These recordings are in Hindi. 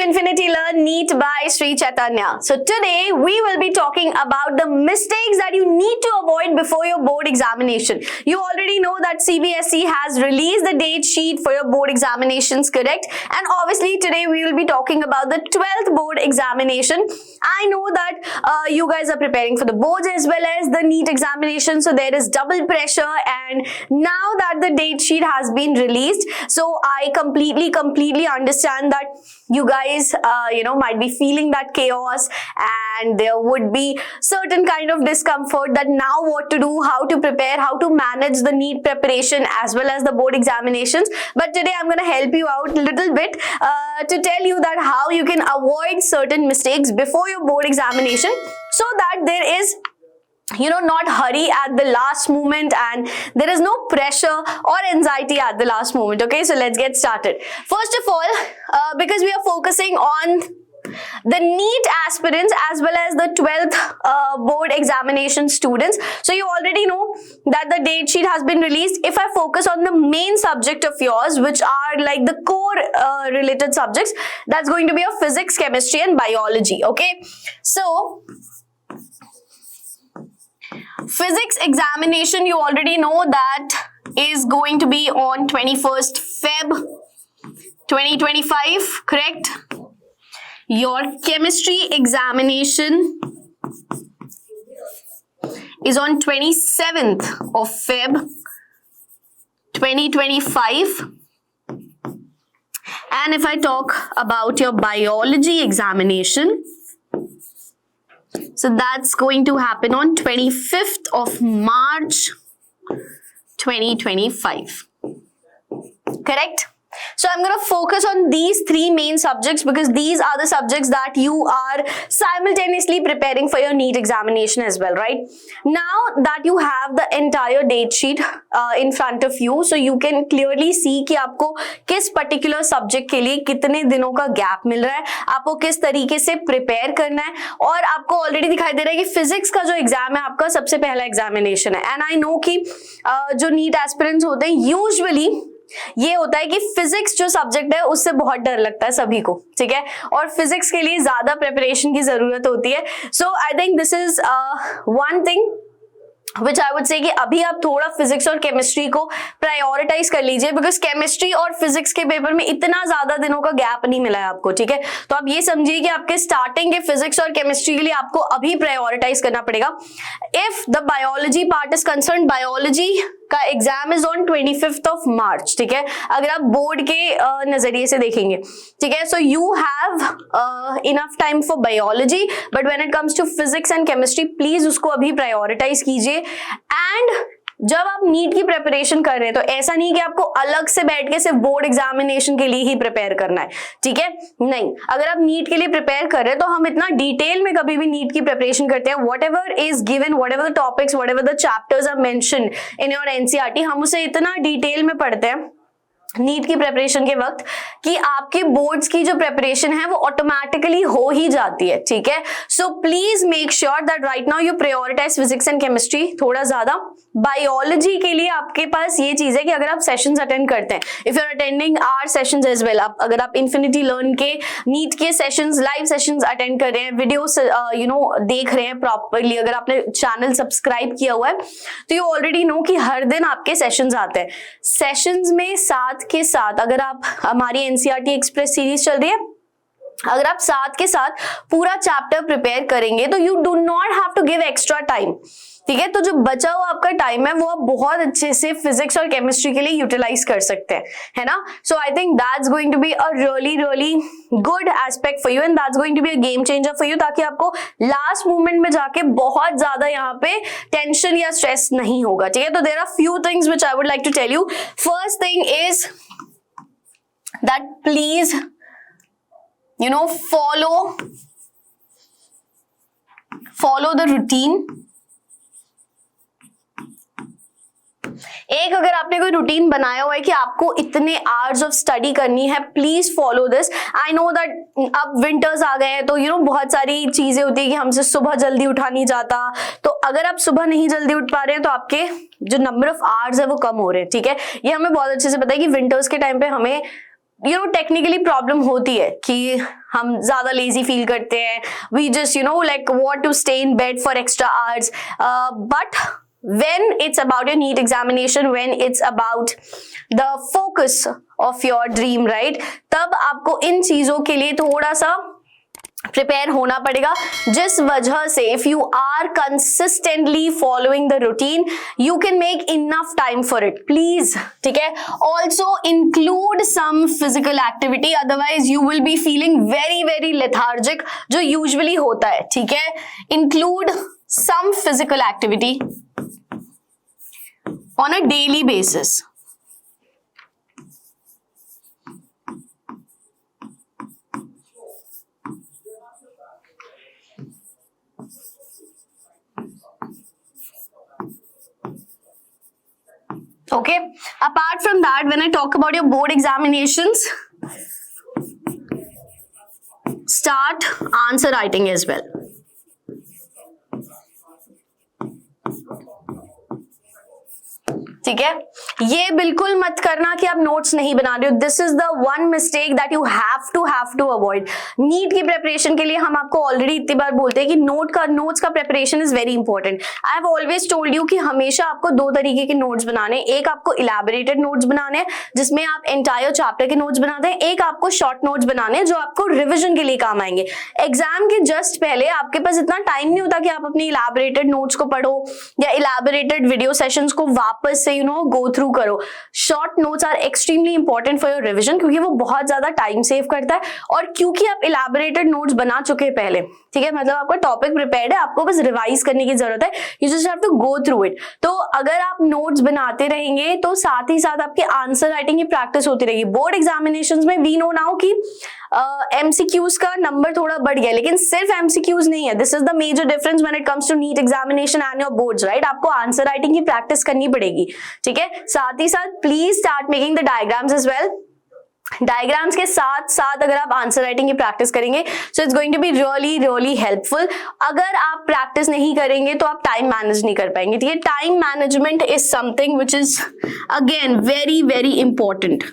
Infinity Learn NEET by Sri Chaitanya. So today we will be talking about the mistakes that you need to avoid before your board examination. You already know that CBSE has released the date sheet for your board examinations, correct? And obviously today we will be talking about the 12th board examination. I know that you guys are preparing for the boards as well as the NEET examination, so there is double pressure, and now that the date sheet has been released, so I completely understand that you guys might be feeling that chaos, and there would be certain kind of discomfort that now what to do, how to prepare, how to manage the NEET preparation as well as the board examinations. But today I'm going to help you out a little bit to tell you that how you can avoid certain mistakes before your board examination, so that there is not hurry at the last moment and there is no pressure or anxiety at the last moment. Okay, so let's get started. First of all, because we are focusing on the NEET aspirants as well as the 12th board examination students, so you already know that the date sheet has been released. If I focus on the main subject of yours, which are like the core related subjects, that's going to be a physics, chemistry and biology. Okay, so physics examination, you already know that is going to be on 21st Feb 2025, correct? Your chemistry examination is on 27th of Feb 2025. And if I talk about your biology examination, so that's going to happen on 25th of March 2025. Correct? So I'm going to focus on these three main subjects because these are the subjects that you are simultaneously preparing for your NEET examination as well, right? Now that you have the entire date sheet in front of you, so you can clearly see कि आपको किस particular subject के लिए कितने दिनों का gap मिल रहा है, आपको किस तरीके से prepare करना है, और आपको already दिखाई दे रहा है कि physics का जो exam है आपका सबसे पहला examination है. And I know कि जो NEET aspirants होते हैं usually ये होता है कि फिजिक्स जो सब्जेक्ट है उससे बहुत डर लगता है सभी को, ठीक है, और फिजिक्स के लिए ज्यादा प्रिपरेशन की जरूरत होती है. So I think this is one thing which I would say कि अभी आप थोड़ा फिजिक्स और केमिस्ट्री को प्रायोरिटाइज कर लीजिए, बिकॉज केमिस्ट्री और फिजिक्स के पेपर में इतना ज्यादा दिनों का गैप नहीं मिला है आपको, ठीक है. तो आप ये समझिए कि आपके स्टार्टिंग के फिजिक्स और केमिस्ट्री के लिए आपको अभी प्रायोरिटाइज करना पड़ेगा. If the biology part is concern, biology का exam is on 25th of March, ठीक है, अगर आप बोर्ड के नजरिए से देखेंगे, ठीक है. So you have enough time for biology, but when it comes to physics and chemistry please उसको अभी प्रायोरिटाइज कीजिए. एंड जब आप नीट की प्रिपरेशन कर रहे हैं तो ऐसा नहीं कि आपको अलग से बैठ के सिर्फ बोर्ड एग्जामिनेशन के लिए ही प्रिपेयर करना है, ठीक है, नहीं. अगर आप नीट के लिए प्रिपेयर कर रहे हैं तो हम इतना डिटेल में कभी भी नीट की प्रिपरेशन करते हैं. Whatever is given, whatever the topics, whatever the chapters are mentioned in your NCERT, हम उसे इतना डिटेल में पढ़ते हैं नीट की प्रिपरेशन के वक्त कि आपके बोर्ड्स की जो प्रिपरेशन है वो ऑटोमेटिकली हो ही जाती है, ठीक है. So please make sure that right now you prioritize physics and chemistry थोड़ा ज्यादा. बायोलॉजी के लिए आपके पास ये चीज है कि अगर आप सेशंस अटेंड करते हैं, if you are attending our sessions as well, अगर आप इन्फिनिटी लर्न के नीट के सेशंस, लाइव सेशंस अटेंड कर रहे हैं, वीडियोस देख रहे हैं प्रॉपरली, अगर आपने चैनल सब्सक्राइब किया हुआ है तो यू ऑलरेडी नो कि हर दिन आपके सेशंस आते हैं. सेशंस में साथ के साथ अगर आप, हमारी एनसीईआरटी एक्सप्रेस सीरीज चल रही है, अगर आप साथ के साथ पूरा चैप्टर प्रिपेयर करेंगे तो you do not have to give extra time, ठीक है. तो जो बचा हुआ आपका टाइम है वो आप बहुत अच्छे से फिजिक्स और केमिस्ट्री के लिए यूटिलाइज कर सकते हैं, है ना. So I think that's going to be a really good aspect for you and that's going to be a game changer for you, ताकि आपको लास्ट मोमेंट में जाके बहुत ज्यादा यहाँ पे टेंशन या स्ट्रेस नहीं होगा, ठीक है. तो there are few things which I would like to tell you. First thing is that please follow the routine. एक अगर आपने कोई रूटीन बनाया हुआ है कि आपको इतने आवर्स ऑफ स्टडी करनी है, please follow this. I know that अब विंटर्स आ गए हैं तो बहुत सारी चीजें होती है कि हमसे सुबह जल्दी उठा नहीं जाता, तो अगर आप सुबह नहीं जल्दी उठ पा रहे हैं तो आपके जो नंबर ऑफ आवर्स है वो कम हो रहे हैं, ठीक है. ये हमें बहुत अच्छे से पता है कि विंटर्स के टाइम पे हमें टेक्निकली प्रॉब्लम होती है कि हम ज्यादा लेजी फील करते हैं, we just like want to stay in bed for extra hours, but when it's about your NEET examination, when it's about the focus of your dream, right, तब आपको इन चीजों के लिए थोड़ा सा प्रिपेयर होना पड़ेगा, जिस वजह से if you are consistently following the routine you can make enough time for it, please, ठीक है. Also include some physical activity, otherwise you will be feeling very very lethargic, जो यूजुअली होता है, ठीक है. Include some physical activity on a daily basis. Okay, apart from that, when I talk about your board examinations, start answer writing as well. ठीक है, ये बिल्कुल मत करना कि आप नोट्स नहीं बना रहे हो. This is the one mistake that you have to avoid. NEET की प्रिपरेशन के लिए हम आपको ऑलरेडी इतनी बार बोलते हैं कि नोट्स का preparation is very important. I have always told you कि हमेशा आपको दो तरीके के नोट्स बनाने, एक आपको इलैबोरेटेड नोट्स बनाने हैं जिसमें आप एंटायर चैप्टर के नोट्स बनाते हैं, एक आपको शॉर्ट नोट्स बनाने हैं जो आपको रिविजन के लिए काम आएंगे. एग्जाम के जस्ट पहले आपके पास इतना टाइम नहीं होता कि आप अपनी इलैबोरेटेड नोट्स को पढ़ो या इलैबोरेटेड वीडियो सेशंस को वापस से गो थ्रू करो. Short notes are extremely important for your revision, क्योंकि वो बहुत ज्यादा टाइम सेव करता है, और क्योंकि आप इलैबोरेटेड नोट्स बना चुके हैं पहले, ठीक है, मतलब आपका टॉपिक प्रिपेयर्ड है, आपको बस रिवाइज करने की जरूरत है, you just have to go through it. तो अगर आप नोट्स बनाते रहेंगे तो साथ ही साथ आपके आंसर राइटिंग की प्रैक्टिस होती रहेगी. बोर्ड एग्जामिनेशंस में वी नो नाउ कि एमसीक्यूज का नंबर थोड़ा बढ़ गया, लेकिन सिर्फ एमसीक्यूज नहीं है. This is the major difference when it comes to NEET examination and your boards, right. आपको आंसर राइटिंग की प्रैक्टिस करनी पड़ेगी, ठीक है. साथ ही साथ please start making the diagrams as well. Diagrams के साथ साथ अगर आप आंसर राइटिंग की प्रैक्टिस करेंगे so it's going to be really really helpful. अगर आप प्रैक्टिस नहीं करेंगे तो आप टाइम मैनेज नहीं कर पाएंगे, ठीक है. Time management is something which is again very very important.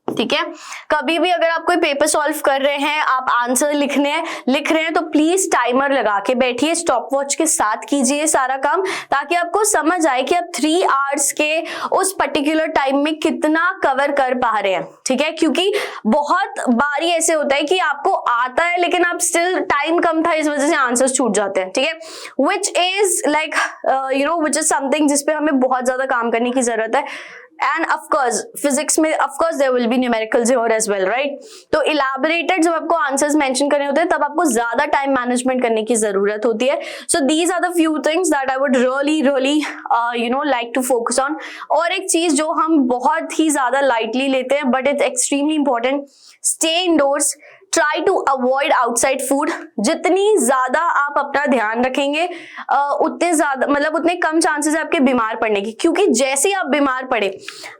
ठीक है, कभी भी अगर आप कोई पेपर सॉल्व कर रहे हैं, आप आंसर लिख रहे हैं तो प्लीज टाइमर लगा के बैठिए, स्टॉप वॉच के साथ कीजिए सारा काम, ताकि आपको समझ आए कि आप 3 आवर्स के उस पर्टिकुलर टाइम में कितना कवर कर पा रहे हैं, ठीक है. क्योंकि बहुत बारी ऐसे होता है कि आपको आता है लेकिन आप स्टिल टाइम कम था, इस वजह से आंसर्स छूट जाते हैं, ठीक है. Which is like which is something जिसपे हमें बहुत ज्यादा काम करने की जरूरत है. एंड ऑफकोर्स फिजिक्स में of course there will be numericals here as well, right. तो इलैबोरेटेड जब आपको आंसर्स मेंशन करने होते हैं तब आपको ज्यादा टाइम मैनेजमेंट करने की जरूरत होती है. So these are the few things that I would really really like to focus on. और एक चीज जो हम बहुत ही ज्यादा लाइटली लेते हैं but it's extremely important, stay indoors, try to avoid outside food. जितनी ज्यादा आप अपना ध्यान रखेंगे उतने ज्यादा मतलब उतने कम चांसेस है आपके बीमार पड़ने की, क्योंकि जैसे ही आप बीमार पड़े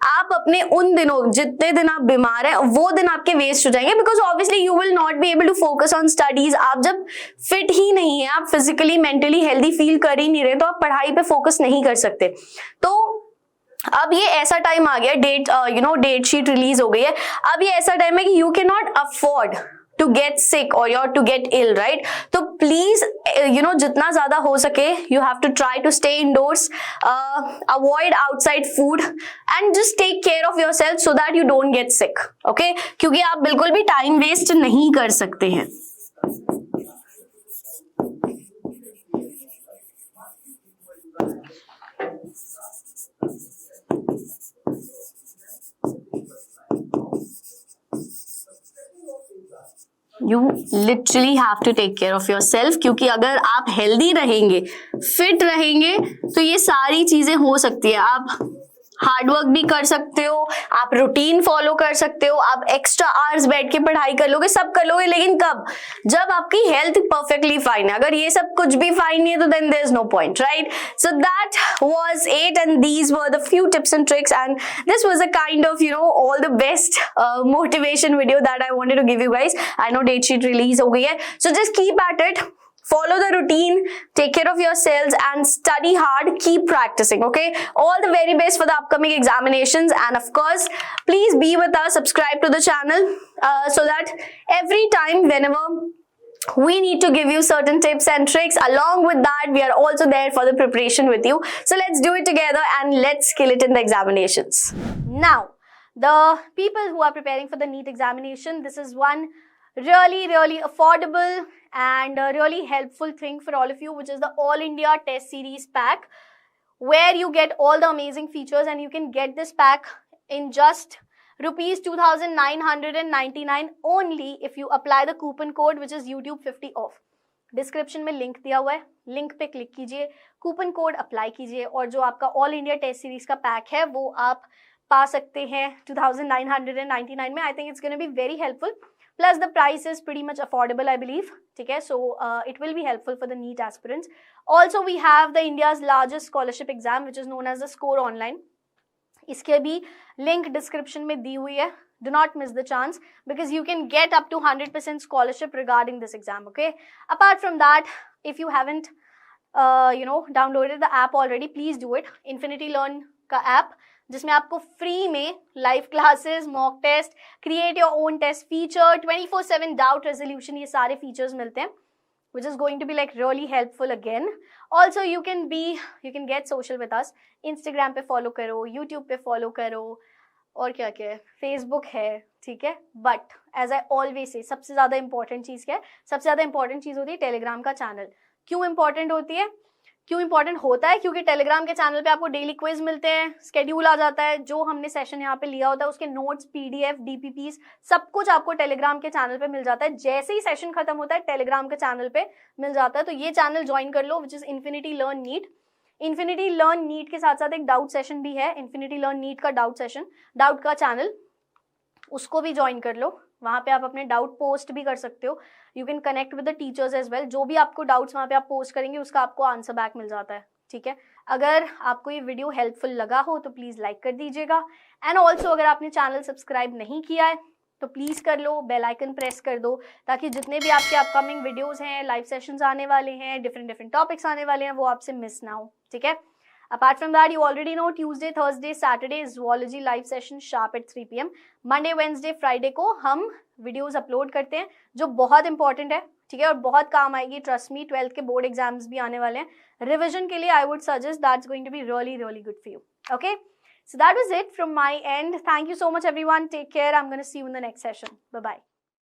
आप अपने उन दिनों जितने दिन आप बीमार हैं वो दिन आपके वेस्ट हो जाएंगे, because obviously you will not be able to focus on studies. आप जब फिट ही नहीं है, आप फिजिकली मेंटली हेल्दी फील कर ही नहीं रहे, तो आप पढ़ाई पे फोकस नहीं कर सकते. तो अब ये ऐसा टाइम आ गया, डेट शीट रिलीज हो गई है, अब ये ऐसा टाइम है कि you can not afford to get sick or you're to get ill, right? तो please जितना ज्यादा हो सके you have to try to stay indoors, avoid outside food and just take care of yourself so that you don't get sick, okay? क्योंकि आप बिल्कुल भी टाइम वेस्ट नहीं कर सकते हैं. You literally have to take care of yourself, क्योंकि अगर आप हेल्दी रहेंगे, फिट रहेंगे तो ये सारी चीजें हो सकती है. आप हार्ड वर्क भी कर सकते हो, आप रूटीन फॉलो कर सकते हो, आप एक्स्ट्रा आवर्स बैठ के पढ़ाई कर लोगे, सब कर लोगे, लेकिन कब? जब आपकी हेल्थ परफेक्टली फाइन है. अगर ये सब कुछ भी फाइन नहीं है तो then there is no point, right? So that was it and these were the few tips and tricks and this was a kind of all the best motivation video that I wanted to give you guys. I know date sheet release हो गई है, so just keep at it. Follow the routine, take care of yourselves and study hard, keep practicing, okay? All the very best for the upcoming examinations, and of course, please be with us, subscribe to the channel so that every time whenever we need to give you certain tips and tricks, along with that, we are also there for the preparation with you. So let's do it together and let's kill it in the examinations. Now, the people who are preparing for the NEET examination, this is one really affordable and really helpful thing for all of you, which is the All India Test Series pack, where you get all the amazing features, and you can get this pack in just rupees 2,999 only if you apply the coupon code which is YouTube 50 off. Description में लिंक दिया हुआ है, लिंक पे क्लिक कीजिए, कूपन कोड अप्लाई कीजिए और जो आपका ऑल इंडिया टेस्ट सीरीज का पैक है वो आप पा सकते हैं 2,999 में. I think it's gonna be very helpful. Plus the price is pretty much affordable, I believe. Okay, so it will be helpful for the NEET aspirants. Also, we have the India's largest scholarship exam, which is known as the Score Online. इसके भी link description में दी हुई है. Do not miss the chance because you can get up to 100% scholarship regarding this exam. Okay. Apart from that, if you haven't, downloaded the app already, please do it. Infinity Learn का app, जिसमें आपको फ्री में live classes, mock test, create your own test feature, 24/7 doubt resolution, ये सारे फीचर्स मिलते हैं, which is going to be like really helpful again. Also, you can get social with us. Instagram पे फॉलो करो, YouTube पे फॉलो करो, और क्या क्या है, Facebook है, ठीक है. But as I always say सबसे ज़्यादा इंपॉर्टेंट चीज़ क्या है? सबसे ज़्यादा इंपॉर्टेंट चीज़ होती है टेलीग्राम का चैनल. क्यों इंपॉर्टेंट होती है? क्यों इंपॉर्टेंट होता है? क्योंकि टेलीग्राम के चैनल पे आपको डेली क्विज मिलते हैं, स्केड्यूल आ जाता है, जो हमने सेशन यहाँ पे लिया होता है उसके नोट्स, PDF, DPPs, सब कुछ आपको टेलीग्राम के चैनल पे मिल जाता है. जैसे ही सेशन खत्म होता है टेलीग्राम के चैनल पे मिल जाता है. तो ये चैनल ज्वाइन कर लो, which is infinity learn NEET. Infinity learn NEET के साथ साथ एक डाउट सेशन भी है, इन्फिनिटी लर्न नीट का डाउट सेशन, डाउट का चैनल, उसको भी ज्वाइन कर लो. वहाँ पे आप अपने डाउट पोस्ट भी कर सकते हो. You can connect with the teachers as well. जो भी आपको डाउट्स वहाँ पे आप पोस्ट करेंगे उसका आपको आंसर बैक मिल जाता है, ठीक है. अगर आपको ये वीडियो हेल्पफुल लगा हो तो प्लीज़ लाइक कर दीजिएगा. एंड ऑल्सो अगर आपने चैनल सब्सक्राइब नहीं किया है तो प्लीज़ कर लो, बेल आइकन प्रेस कर दो, ताकि जितने भी आपके अपकमिंग वीडियोज़ हैं, लाइव सेशंस आने वाले हैं, डिफरेंट टॉपिक्स आने वाले हैं, वो आपसे मिस ना हो, ठीक है. Apart from that, you already know Tuesday, Thursday, Saturday is zoology live session sharp at 3 PM. Monday, Wednesday, Friday को हम वीडियोस अपलोड करते हैं जो बहुत इंपॉर्टेंट है, ठीक है, और बहुत काम आएगी. ट्रस्ट मी, 12th के बोर्ड एग्जाम्स भी आने वाले हैं. रिविजन के लिए I would suggest, that's going to be really good for you. Okay, so that was it from my end. Thank you so much everyone. Take care. I'm going to see you in the next session. Bye bye.